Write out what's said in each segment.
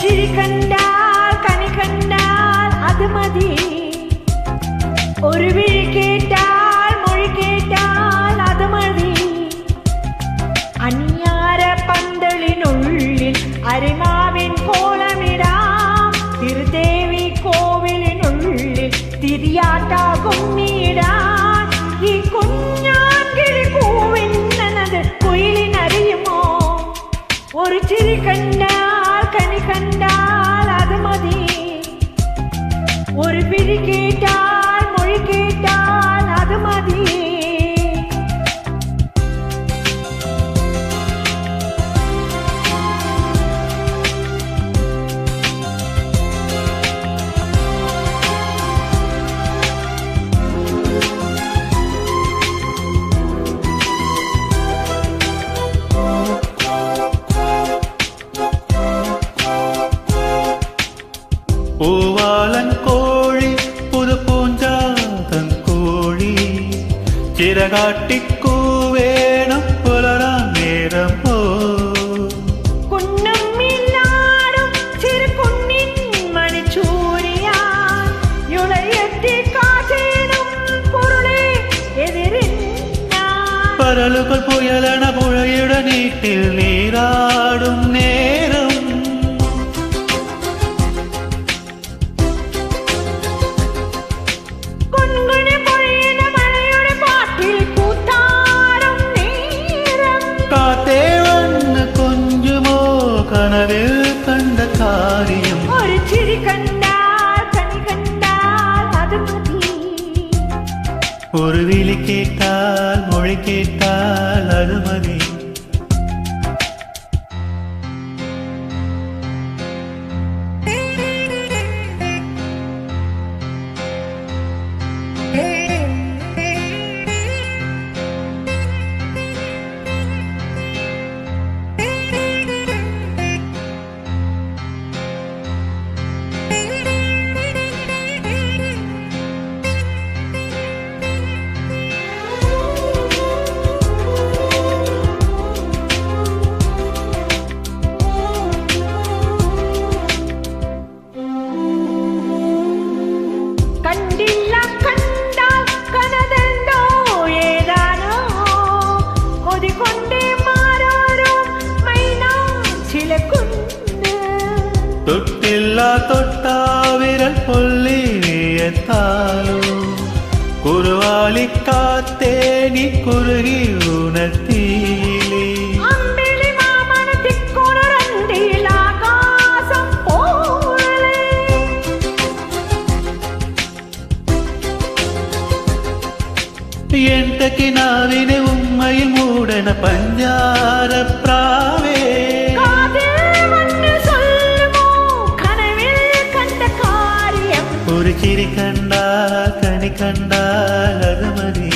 ചിരി കണ്ടാൽ കനി കണ്ടാൽ അത് മതി. ഒരു വിഴി കേട്ടാൽ മൊഴി കേട്ടാൽ അത് മതി. അനിയാര പന്തലിനുള്ളിൽ അരിമാവിൻ കോലമിടാം. തിരുദേവി കോവിലിനുള്ളിൽ തിരിയാട്ടാകുന്നിടാൻ. ഈ കുഞ്ഞാൻകിളി കൂവിന്നത് കുയിലിനറിയുമോ? ഒരു ചിരി കണ്ടാൽ കനി കണ്ടാൽ അത് മതി. ഒരു വിഴി കേട്ടാൽ മൊഴി കേട്ടാൽ അത് മതി. പൂവാലൻ കോഴി പുതു പൂഞ്ചാതൻ കോഴി ചിറകാട്ടിക്കൂവേണം പുലരാൻ നേരം പോ. കുന്നമ്മില്ലാടും ചെറുകുന്നിൻ മണിച്ചൂരിയാൻ യുളയെത്തി കാറ്റേനും പൊരുളെ എതിരിഞ്ഞാൻ. പരലുകൾ പുയലണ പുഴയുടെ നീട്ടിൽ നീരാടും നേരം. കാത്തേ വന്ന് കൊഞ്ചുമോ കനവിൽ കണ്ട കാര്യം. ഒരു ചിരി കണ്ടാൽ കനി കണ്ടാൽ അത് മതി. ഒരു വിളി കേട്ടാൽ മൊഴി കേട്ടാൽ അത് മതി. കണ്ടില്ല കണ്ടാൽ കനതെന്തോ ഏതാനോ കൊതികൊണ്ടേ മാറോരോ മൈന ചിലക്കുണ്ട്. തൊട്ടില്ല തൊട്ടാവിരൽ പൊള്ളിയെത്താലോ കുറുവാലിക്കാത്തേ നീ കുറുകി ഉണർത്തിയില്ലേ. എന്തക്കിനാവിനെ ഉമ്മയിൽ മൂടണ പഞ്ചാരപ്രാവേ. ഒരു ചിരി കണ്ടാൽ കനി കണ്ടാൽ അത് മതി.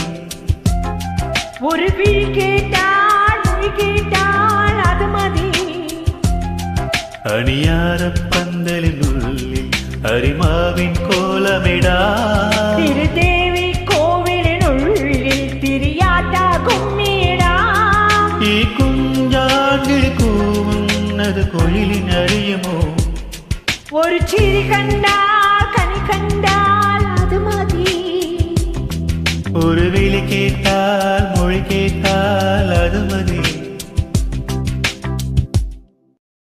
ഒരു വിഴി കേട്ടാൽ മൊഴി കേട്ടാൽ അത് മതി. അണിയാരപ്പന്തലിനുള്ളിൽ അരിമാവിൻ കോലമിടാം. തിരുദേവി കോവിലിനുള്ളിൽ തിരിയാട്ടാകുന്നിടാം. ഈ കുഞ്ഞാൻകിളി കൂവുന്നത് കുയിലിനറിയുമോ? ഒരു ചിരി കണ്ടാൽ കനി കണ്ടാൽ അത് മതി. ഒരു വിളി കേട്ടാൽ മൊഴി കേട്ടാൽ അത് മതി.